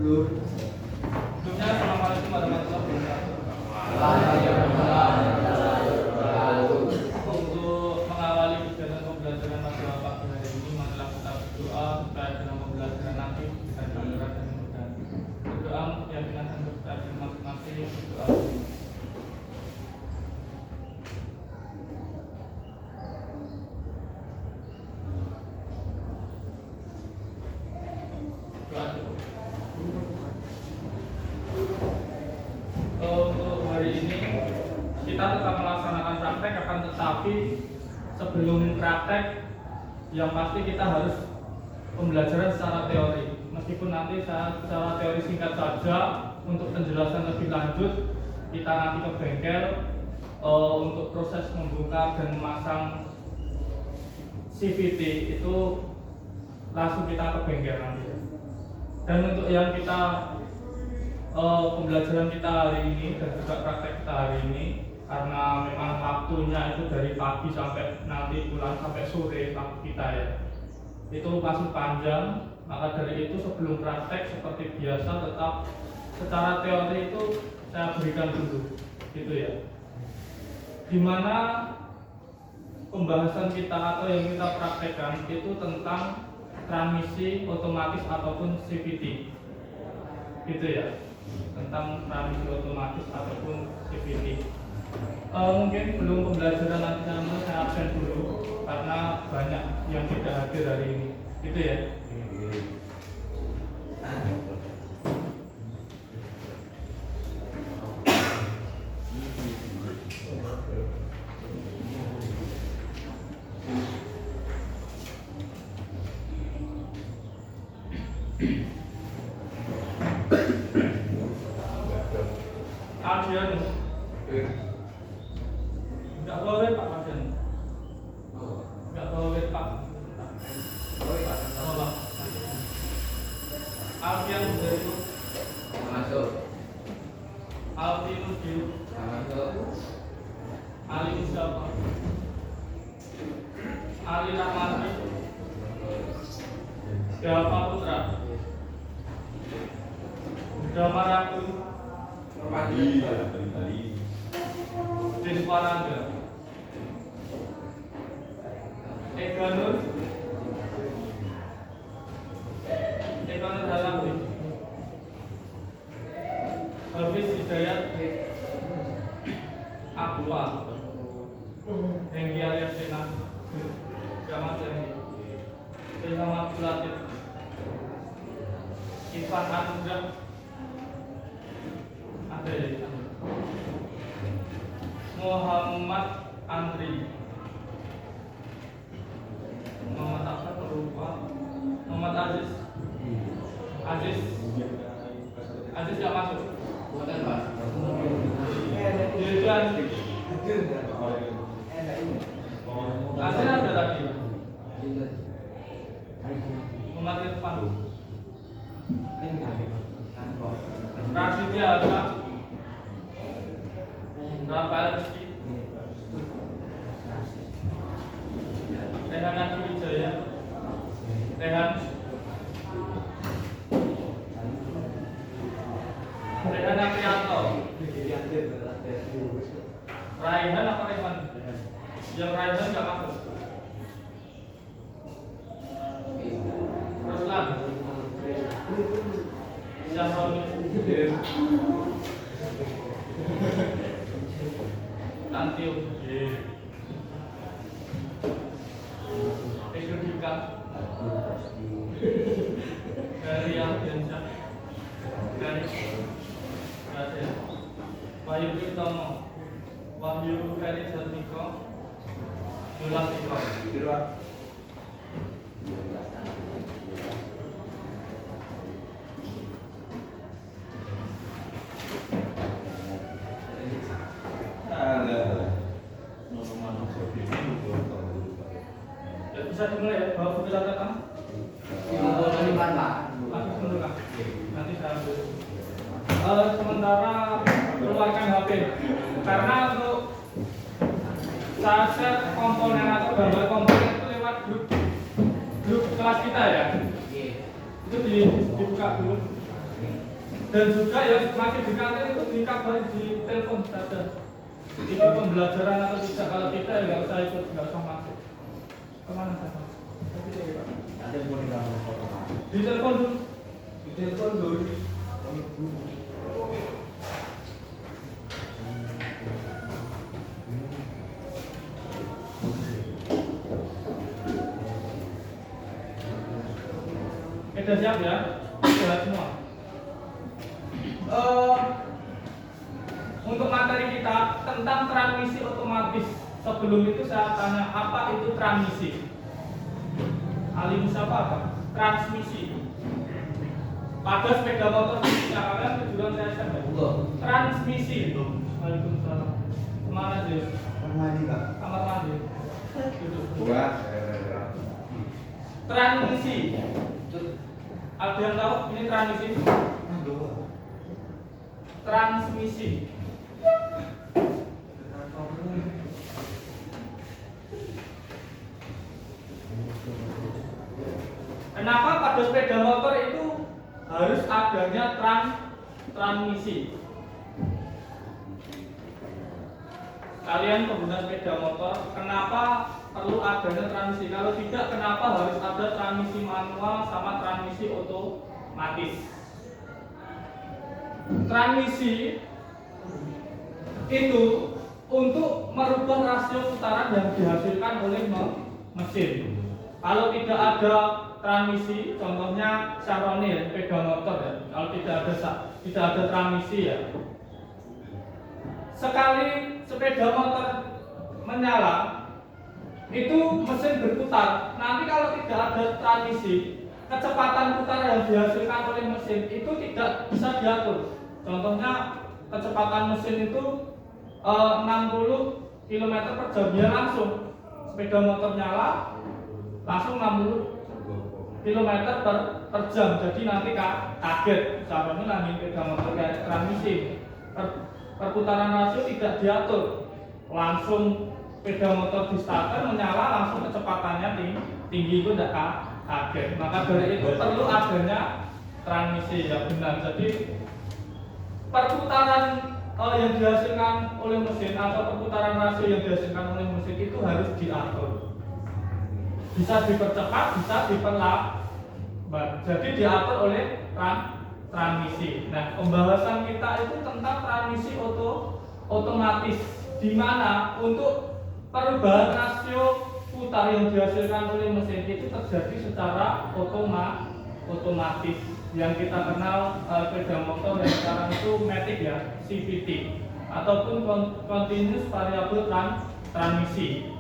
Sebelumnya, assalamualaikum warahmatullahi wabarakatuh. Untuk mengawali kegiatan pembelajaran pada pagi hari ini, marilah kita berdoa terkait dengan pembelajaran nanti dengan berat dan mudah. Berdoa untuk keyakinan dan kepercayaan masing-masing. Berdoa. Untuk hari ini kita tetap melaksanakan praktek, akan tetapi sebelum praktek yang pasti kita harus pembelajaran secara teori. Meskipun nanti secara teori singkat saja, untuk penjelasan lebih lanjut kita nanti ke bengkel untuk proses membuka dan memasang CVT itu langsung kita ke bengkel nanti. Dan untuk yang kita pembelajaran kita hari ini dan juga praktek kita hari ini, karena memang waktunya itu dari pagi sampai nanti pulang sampai sore waktu kita ya, itu masih panjang. Maka dari itu sebelum praktek seperti biasa tetap secara teori itu saya berikan dulu gitu ya, dimana pembahasan kita atau yang kita praktekkan itu tentang transmisi otomatis ataupun CVT gitu ya, tentang transmisi otomatis ataupun CVT. Mungkin belum pembelajaran nanti saya absen dulu karena banyak yang tidak hadir hari ini gitu ya. Adian, nggak boleh Pak Adian, nggak boleh Pak. Oh, Pak. Alfian dari masuk. Alfi Nuju Masuk. Ali Mustafa Ali Rahmati Dava Putra Damaraku Desparanga Ega Nur Halawi Hafiz Hidayat Aqua Henggi alias Sena Jamal Henggi Ilham Abdul Latif Ivan Anugrah ada ya, Muhammad Andri Muhammad apa perupa Muhammad Aziz nggak masuk. Bukan Pak. Dirgan Aziz ada lagi. Muhammad Irfan Prasidya ada Rafael Rizky Rehan Adi Wijaya Rehan Aprianto Raihan apa Rehan? Yang Raihan nggak masuk. Ruslan Syahroni Tantium Ekudika dari Alfiansyah dari Wahyu Pritomo Wahyu Ferry Satiko Julas Iko bisa dimulai ya, bawa buku catatan. Nanti saya ambil. Sementara keluarkan HP karena untuk saya komponen atau gambar komponen itu lewat grup kelas kita ya. Itu dibuka dulu. Dan juga yang masih di kantin itu dikabari di telepon saja. Ini pembelajaran atau tidak, kalau tidak ya nggak usah ikut, nggak usah masuk. Kemana saya? Ada yang mau dibangun foto. Di telepon dulu. Di telepon dulu. Sudah siap ya? Sudah semua. Untuk materi kita tentang transmisi otomatis. Sebelum itu saya tanya, apa itu transmisi? Alim siapa apa? Transmisi. Pada sepeda motor khususnya kalian kejuruan saya sadar. Transmisi. Waalaikumsalam. Kemana sih? Mandi Pak. Kamar mandi. Duduk. Dua. Transmisi. Ada yang tahu ini transmisi? Transmisi. Kenapa pada sepeda motor itu harus adanya transmisi? Kalian pengguna sepeda motor, kenapa perlu adanya transmisi? Kalau tidak, kenapa harus ada transmisi manual sama transmisi otomatis? Transmisi itu untuk merubah rasio putaran yang dihasilkan oleh mesin. Kalau tidak ada transmisi, contohnya Chevrolet sepeda motor ya. Kalau tidak ada transmisi ya. Sekali sepeda motor menyala, itu mesin berputar. Nanti kalau tidak ada transmisi, kecepatan putar yang dihasilkan oleh mesin itu tidak bisa diatur. Contohnya kecepatan mesin itu 60 km per jam, dia langsung sepeda motor nyala langsung 60 km per jam. Jadi nanti kaget, caranya lagi sepeda motor kayak transmisi. Perputaran rasio tidak diatur, langsung sepeda motor di starter menyala langsung kecepatannya tinggi, itu tidak kaget. Maka dari itu perlu adanya transmisi ya benar. Jadi perputaran yang dihasilkan oleh mesin atau perputaran rasio yang dihasilkan oleh mesin itu harus diatur. Bisa dipercepat, bisa diperlambat. Jadi diatur oleh transmisi. Nah, pembahasan kita itu tentang transmisi otomatis, di mana untuk perubahan rasio putar yang dihasilkan oleh mesin itu terjadi secara otomatis. Yang kita kenal sepeda motor yang sekarang itu matic ya, CVT ataupun continuous variable transmisi.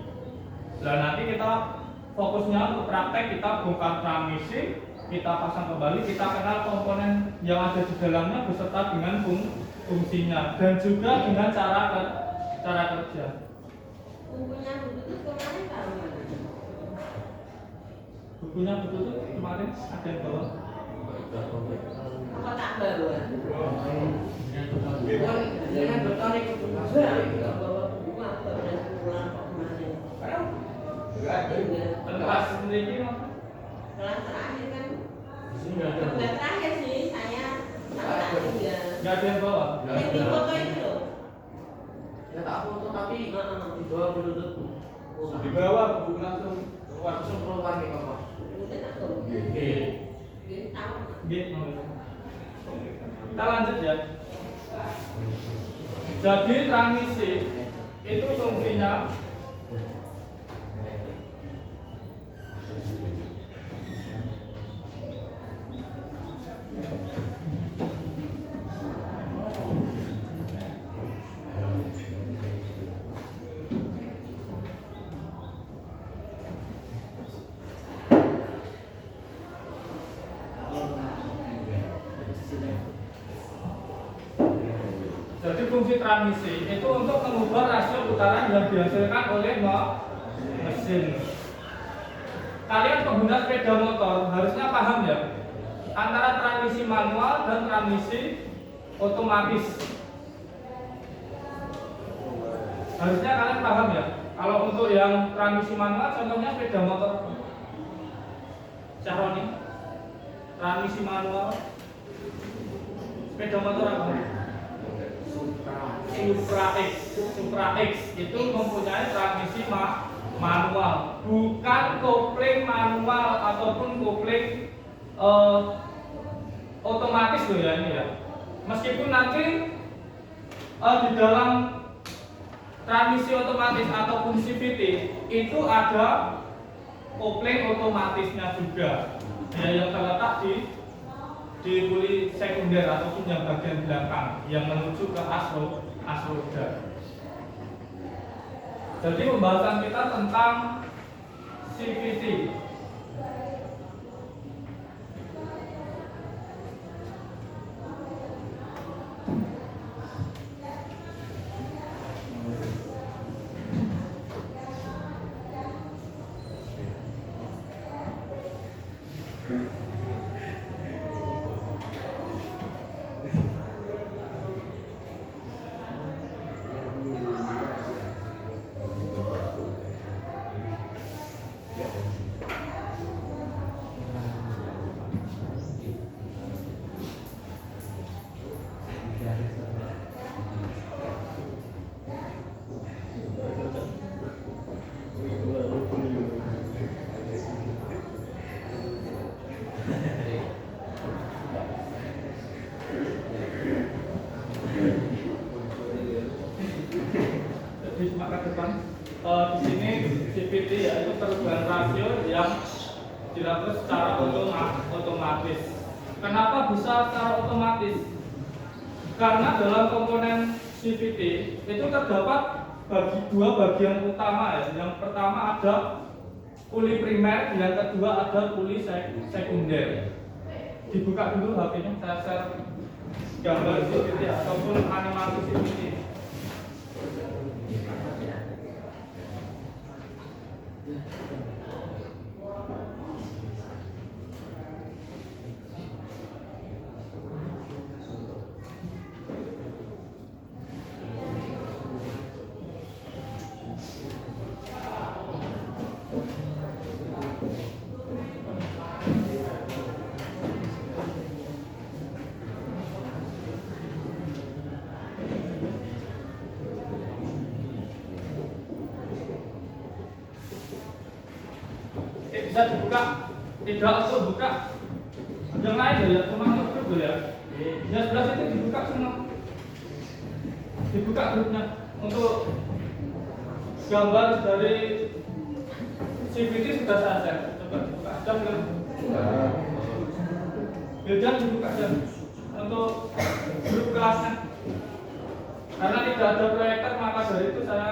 Nah, nanti kita fokusnya untuk praktek, kita bongkar transmisi, kita pasang kembali, kita kenal komponen yang ada di dalamnya beserta dengan fungsinya dan juga dengan cara kerja. Bukunya betul kemarin tahu mana? Bukunya betul kemarin ada yang bawa. Apa tak bawa? Jangan bertani ke Bawa buku apa udah pulang kok kemarin? Pas sendiri mas. Kelas terakhir kan? Sini nggak ada. Kelas terakhir sih saya tak tinggal. Nggak ada yang bawa. Yang di foto itu loh. Ya tak foto tapi di bawah berlutut. Di bawah buku langsung keluar. Langsung keluar nih Pak. Udah tak tahu. Oke. Jadi tahu. Gitu. Kita lanjut ya. Jadi transmisi itu fungsinya Jadi fungsi transmisi itu untuk mengubah rasio putaran yang dihasilkan oleh mesin. Kalian pengguna sepeda motor harusnya paham ya antara transmisi manual dan transmisi otomatis. Harusnya kalian paham ya. Kalau untuk yang transmisi manual, contohnya sepeda motor Chevrolet, transmisi manual. sepeda motor apa? Supra X itu mempunyai transmisi manual, bukan kopling manual ataupun kopling otomatis loh ya ini ya. Meskipun nanti di dalam transmisi otomatis ataupun CVT itu ada kopling otomatisnya juga, ya, yang terletak di puli sekunder ataupun yang bagian belakang yang menuju ke as roda. Jadi pembahasan kita tentang CVT. Di sini CVT yaitu perubahan rasio yang dilakukan secara otomatis. Kenapa bisa secara otomatis? Karena dalam komponen CVT itu terdapat dua bagian utama ya. Yang pertama ada puli primer, yang kedua ada puli sekunder. Dibuka dulu HP-nya, saya share gambar CVT ataupun animasi CVT. Bisa dibuka, tidak untuk buka yang lain ya, cuma untuk grup ya. Yang sebelah situ dibuka semua, dibuka grupnya untuk gambar dari CVT sudah saya share. Coba dibuka aja belum? Beda dibuka aja untuk grup kelasnya. Karena tidak ada proyektor maka dari itu saya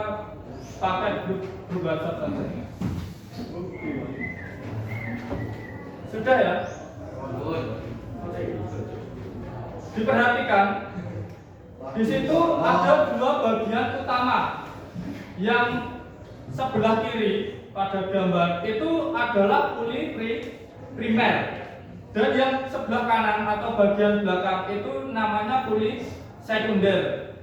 pakai grup WhatsApp saja. Sudah ya? Diperhatikan, di situ ada dua bagian utama. Yang sebelah kiri pada gambar itu adalah puli primer, dan yang sebelah kanan atau bagian belakang itu namanya puli sekunder.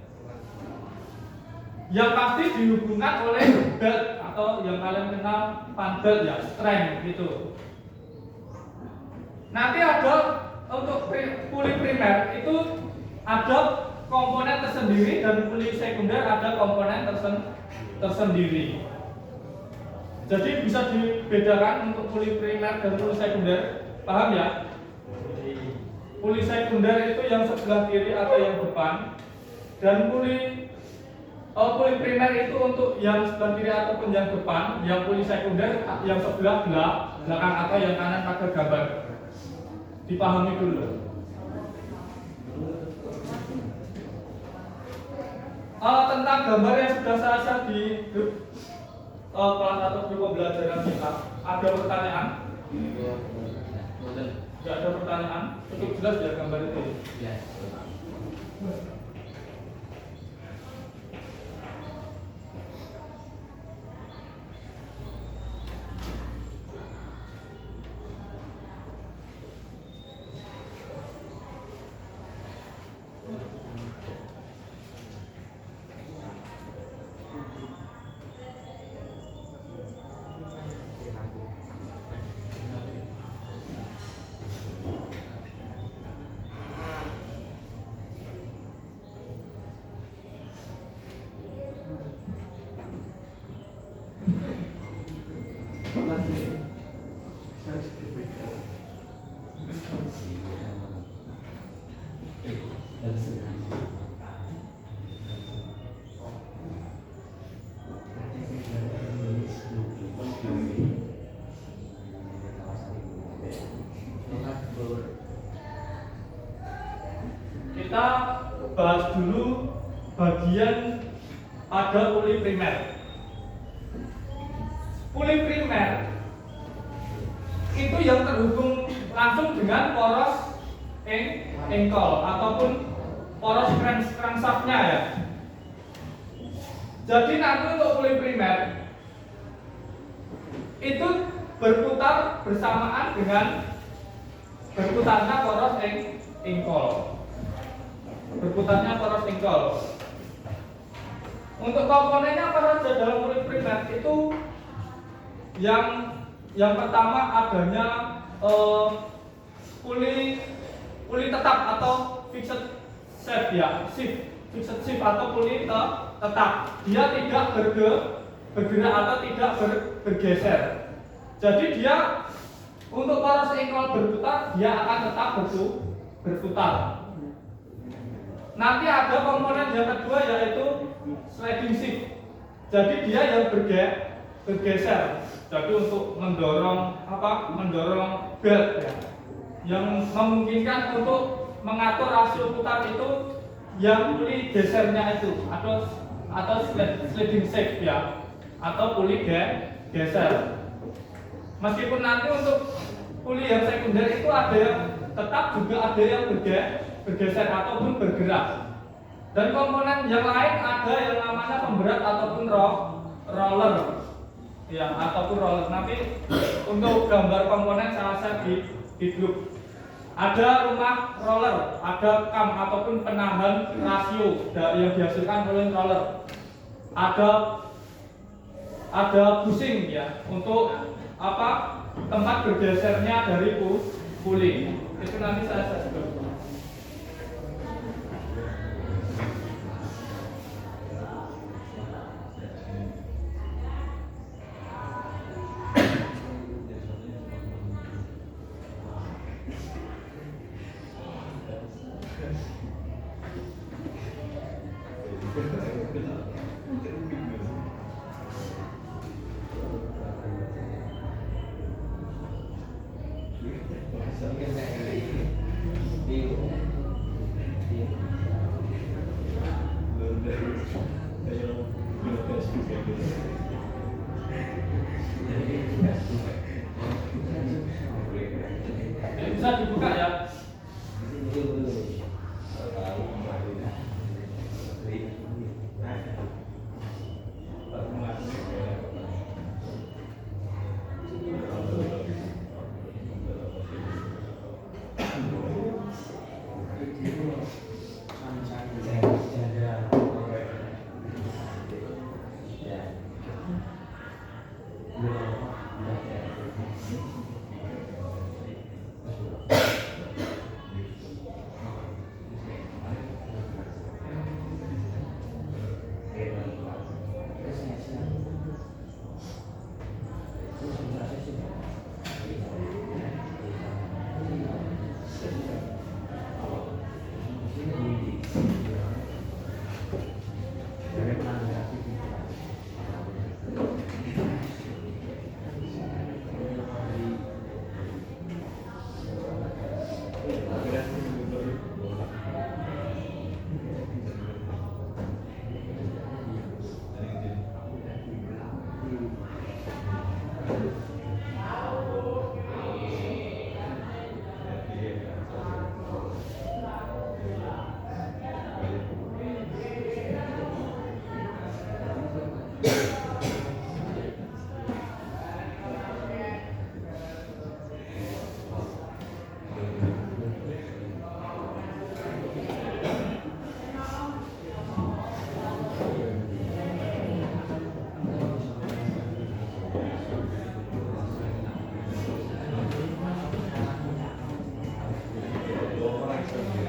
Yang pasti dihubungkan oleh belt atau yang kalian kenal fan belt ya, streng gitu. Nanti ada untuk puli primer itu ada komponen tersendiri dan puli sekunder ada komponen tersendiri. Jadi bisa dibedakan untuk puli primer dan puli sekunder, paham ya? Puli sekunder itu yang sebelah kiri atau yang depan, dan puli primer itu untuk yang sebelah kiri ataupun yang depan, yang puli sekunder yang sebelah belakang atau yang kanan pada gambar. Dipahami dulu. Tentang gambar yang sudah saya share di grup kelas atau grup pembelajaran kita, ada pertanyaan? Tidak ada pertanyaan? Cukup jelas ya gambar itu? Ya. Kita bahas dulu bagian pada puli primer. Puli primer itu yang terhubung langsung dengan poros engkol ataupun poros crankshaftnya ya. Jadi nanti untuk puli primer itu berputar bersamaan dengan berputarnya poros engkol. Berputarnya poros engkol. Untuk komponennya apa saja dalam puli primer itu yang pertama adanya puli tetap atau fixed shaft ya, fixed shaft atau puli tetap. Dia tidak bergerak atau tidak bergeser. Jadi dia untuk poros engkol berputar dia akan tetap berputar. Nanti ada komponen yang kedua yaitu sliding shift. Jadi dia yang bergeser. Jadi untuk mendorong belt ya. Yang memungkinkan untuk mengatur rasio putar itu yang puli gesernya itu atau sliding shift ya atau puli geser. Meskipun nanti untuk puli yang sekunder itu ada yang tetap juga ada yang bergeser ataupun bergerak. Dan komponen yang lain ada yang namanya pemberat ataupun roller. Ya, ataupun roller. Nanti untuk gambar komponen saya share di grup. Ada rumah roller, ada cam ataupun penahan rasio yang dihasilkan oleh roller. Ada bushing ya untuk tempat bergesernya dari puli. Itu nanti saya share di grup. Bisa dibuka ya.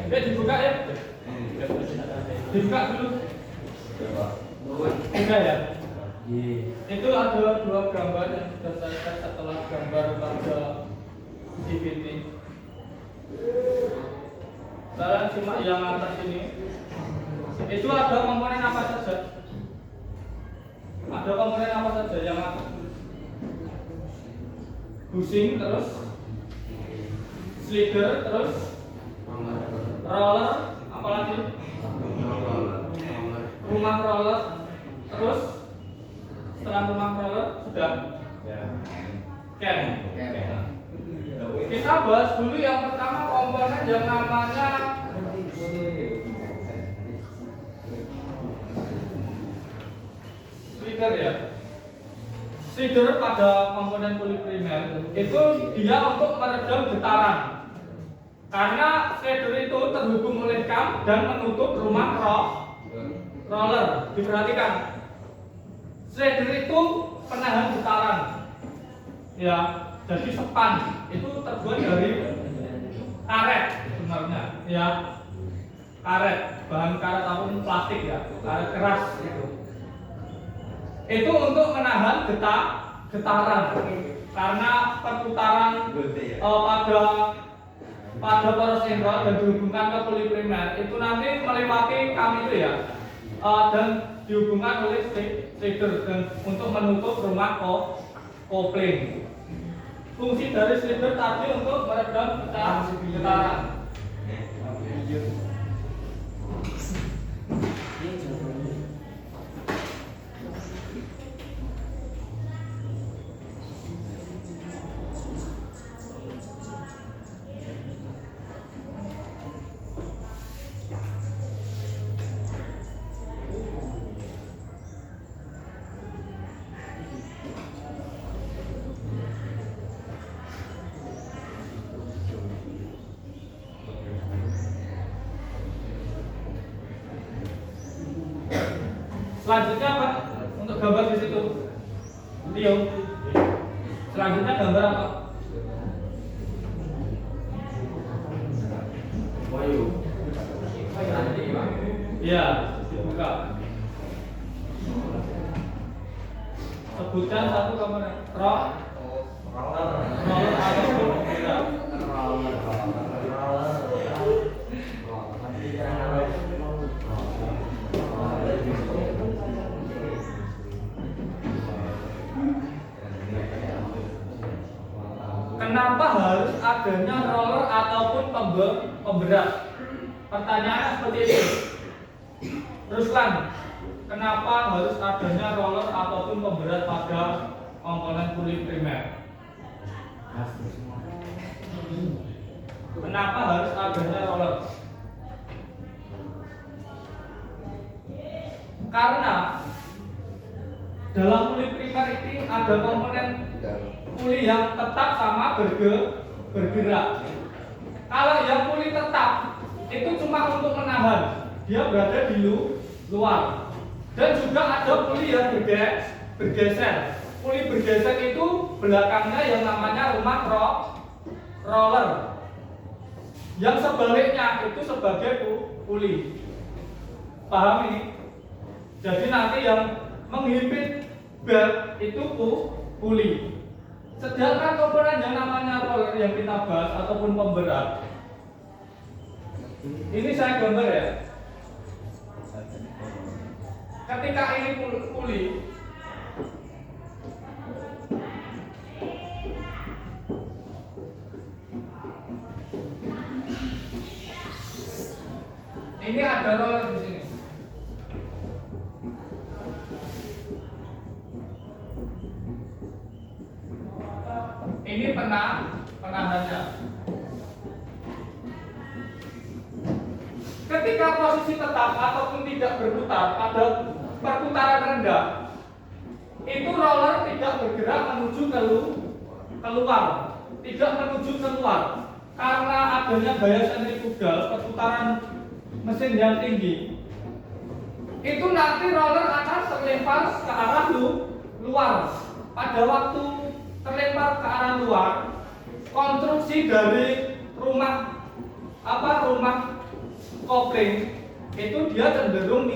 Dibuka ya. Dibuka dulu. Sudah ya. Itu ada dua gambar yang sudah saya share setelah gambar pada cuma yang atas ini. Itu ada komponen apa saja? Ada komponen apa saja yang atas? Bushing, terus slider, terus roller, apalagi rumah roller, terus setelah rumah roller sudah ken. Kita bahas dulu yang pertama komponen yang namanya slider ya. Slider pada komponen poliprimer itu dia untuk meredam getaran. Karena slider itu terhubung oleh kam dan menutup rumah roller. Diperhatikan, slider itu penahan getaran. Ya, jadi sepan itu terbuat dari karet sebenarnya. Ya, karet, bahan karet ataupun plastik ya, karet keras itu. Itu untuk menahan getaran. Karena perputaran pada poros sentral dan dihubungkan ke poliprimer itu nanti melewati kam itu ya, dan dihubungkan oleh slider dan untuk menutup rumah kopling. Fungsi dari slider tadi untuk meredam getaran. Selanjutnya apa? Untuk gambar di situ, Tio. Selanjutnya gambar apa? Wayu. Iya, dibuka. Sebutkan satu komponen. Roller ataupun gerak. Kenapa harus adanya roller ataupun pemberat? Pertanyaannya seperti ini. Ruslan, kenapa harus adanya roller ataupun pemberat pada komponen poliprimer? Kenapa harus adanya roller? Karena dalam poliprimer ini ada komponen puli yang tetap sama bergerak. Kalau yang puli tetap itu cuma untuk menahan, dia berada di luar. Dan juga ada puli yang bergeser. Puli bergeser itu belakangnya yang namanya rumah roller. Yang sebaliknya itu sebagai puli. Paham ini? Jadi nanti yang menghimpit belt itu puli. Sedangkan komponen yang namanya roller yang kita bahas ataupun pemberat, ini saya gambar ya. Ketika ini puli, ini ada roller di sini. Ini penahannya. Ketika posisi tetap ataupun tidak berputar pada perputaran rendah, itu roller tidak bergerak menuju keluar, tidak menuju keluar, karena adanya gaya sentrifugal perputaran mesin yang tinggi. Itu nanti roller akan terlempar ke arah luar. Pada waktu terlempar ke arah luar, konstruksi dari rumah kopling itu dia cenderung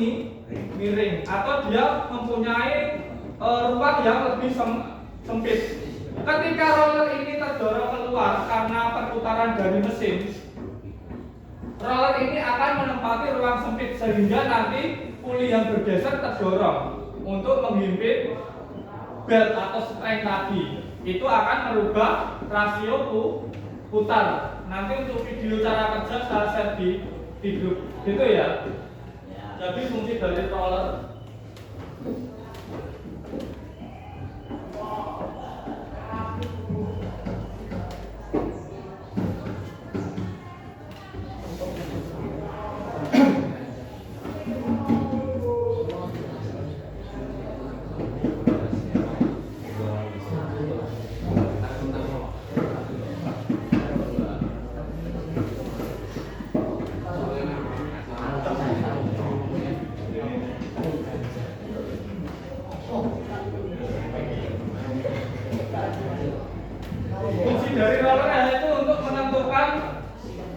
miring atau dia mempunyai ruang yang lebih sempit. Ketika roller ini terdorong keluar karena perputaran dari mesin, roller ini akan menempati ruang sempit sehingga nanti puli yang bergeser terdorong untuk menghimpit belt atau strength tadi. Itu akan merubah rasio putar. Nanti untuk video cara kerja saya share di grup gitu ya. Jadi fungsi dari roller fungsi dari roller yaitu untuk menentukan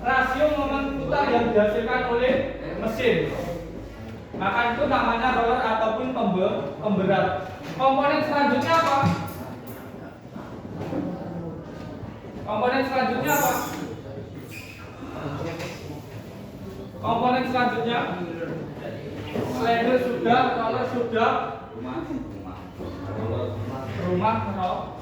rasio momen putar yang dihasilkan oleh mesin. Maka itu namanya roller ataupun pemberat. Komponen selanjutnya apa? Komponen selanjutnya apa? Komponen selanjutnya slider sudah, roller sudah, rumah roller.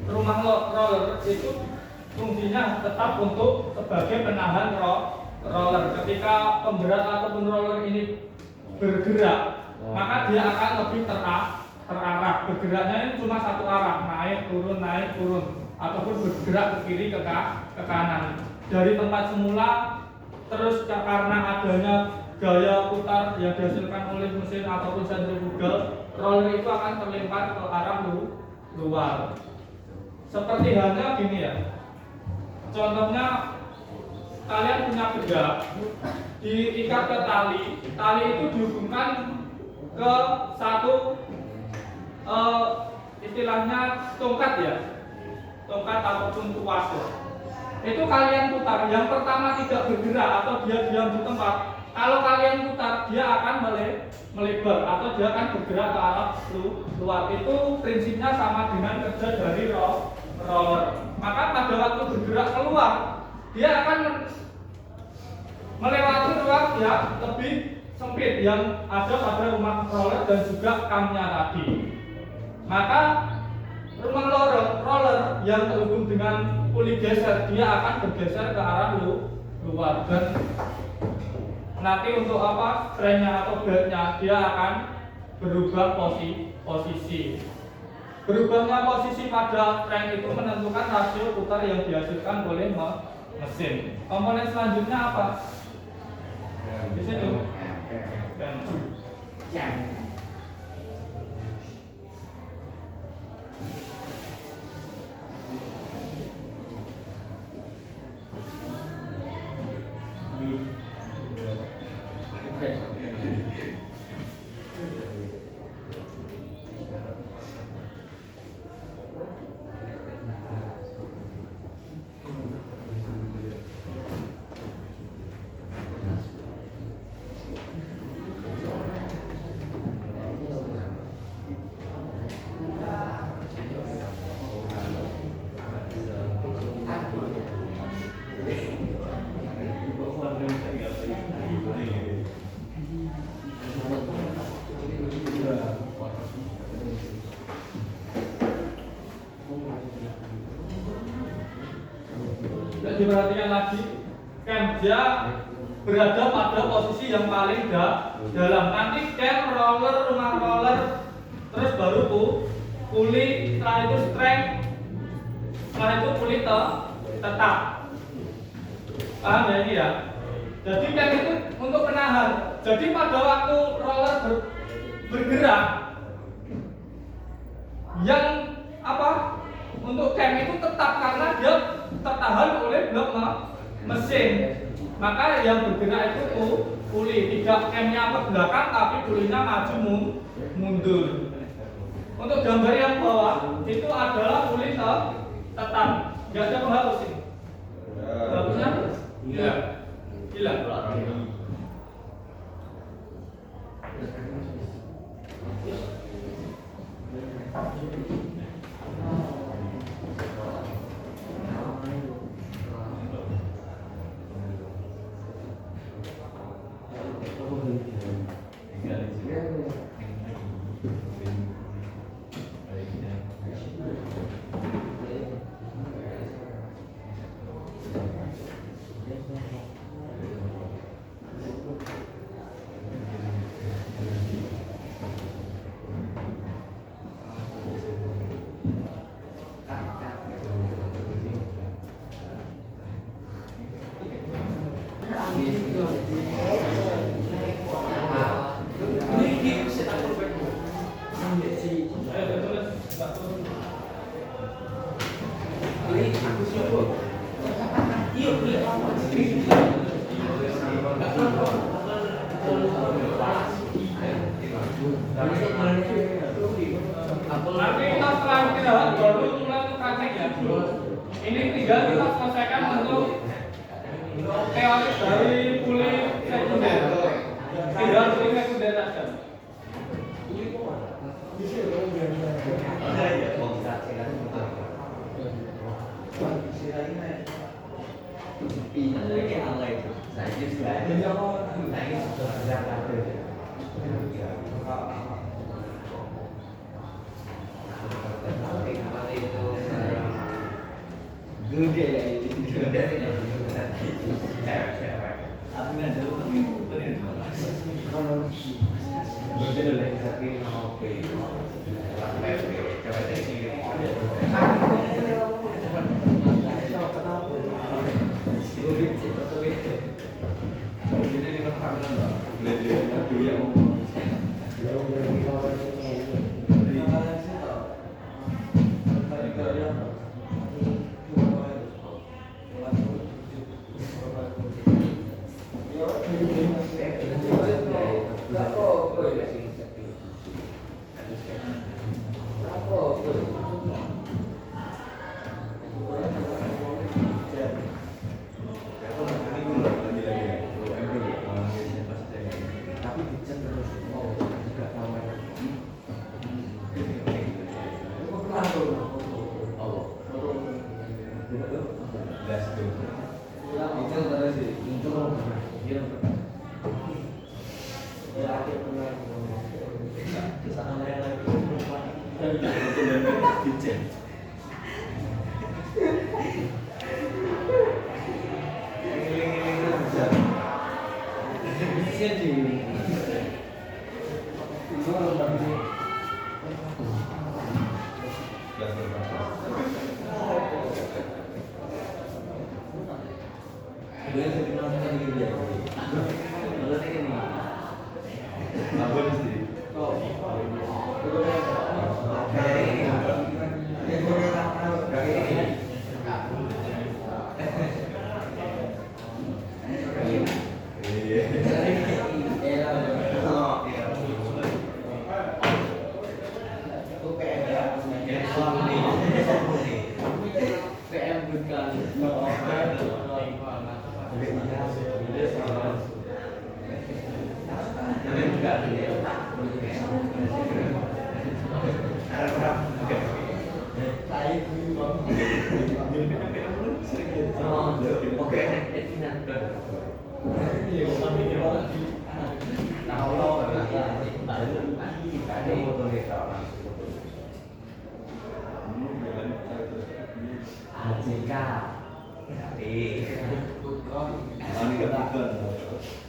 Rumah roller itu fungsinya tetap untuk sebagai penahan roller. Ketika pemberat ataupun roller ini bergerak, maka dia akan lebih terarah. Bergeraknya ini cuma satu arah, naik turun, ataupun bergerak ke kiri ke kanan. Dari tempat semula, terus karena adanya gaya putar yang dihasilkan oleh mesin ataupun sentrifugal, roller itu akan terlempar ke arah luar. Seperti halnya gini ya. Contohnya kalian punya benda diikat ke tali itu dihubungkan ke satu istilahnya tongkat ya, tongkat ataupun tuas ya. Itu kalian putar, yang pertama tidak bergerak atau dia diam di tempat. Kalau kalian putar, dia akan melebar atau dia akan bergerak ke arah luar. Itu prinsipnya sama dengan kerja dari roller. Maka pada waktu bergerak keluar, dia akan melewati ruang yang lebih sempit yang ada pada rumah roller dan juga kamnya tadi. Maka rumah roller yang terhubung dengan puli geser, dia akan bergeser ke arah luar. Dan nanti untuk apa? Strength-nya atau beltnya dia akan berubah posisi. Berubahnya posisi pada strength itu menentukan rasio putar yang dihasilkan oleh mesin. Komponen selanjutnya apa? Di situ. diperhatikan lagi, cam dia berada pada posisi yang paling dalam. Nanti cam, roller, rumah roller, terus baru puli, setelah itu strength, setelah itu puli tetap. Paham ya ini ya? Jadi cam itu untuk penahan. Jadi pada waktu roller bergerak, yang apa? Untuk cam itu tetap karena dia tertahan oleh blok mesin. Maka yang bergerak itu puli, tidak camnya ke belakang tapi pulinya maju mundur. Untuk gambar yang bawah itu adalah puli tetap, nggak ada penghapus ini. Penghapusnya? Iya. Hilang. Nanti kita setelah istirahat baru mulai untuk praktek ya. Ini tinggal kita selesaikan untuk teori dari puli sekunder. Tinggal puli sekunder saja.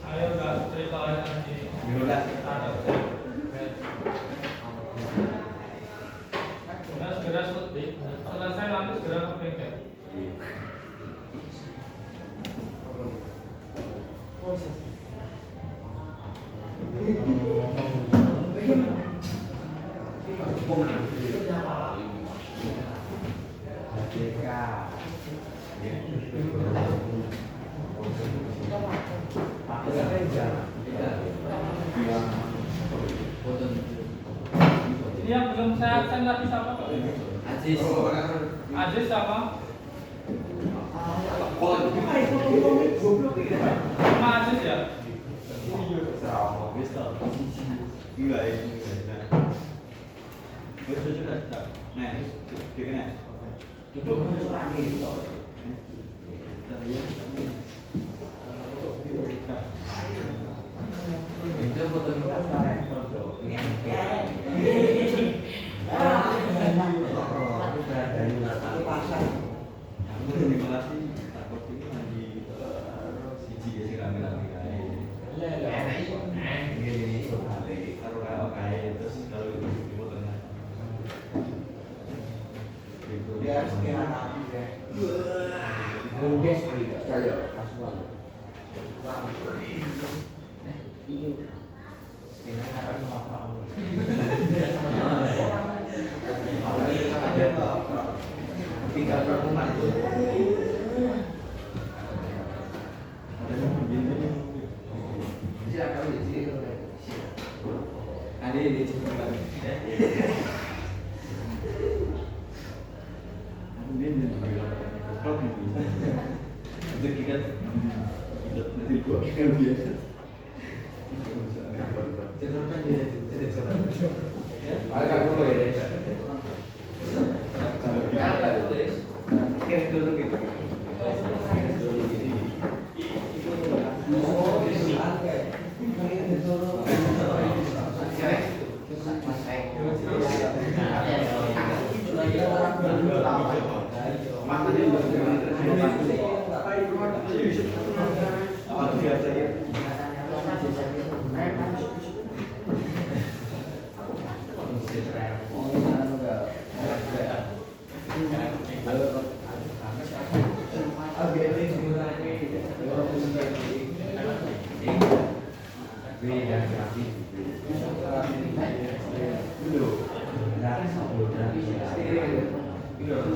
Ayo nggak cerita lagi. Sudah segera selesai nanti segera ke bengkel. Ini yang belum saya absen tadi siapa? Aziz. Aziz siapa? Sama Aziz ya?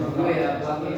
Gue ya, buat ini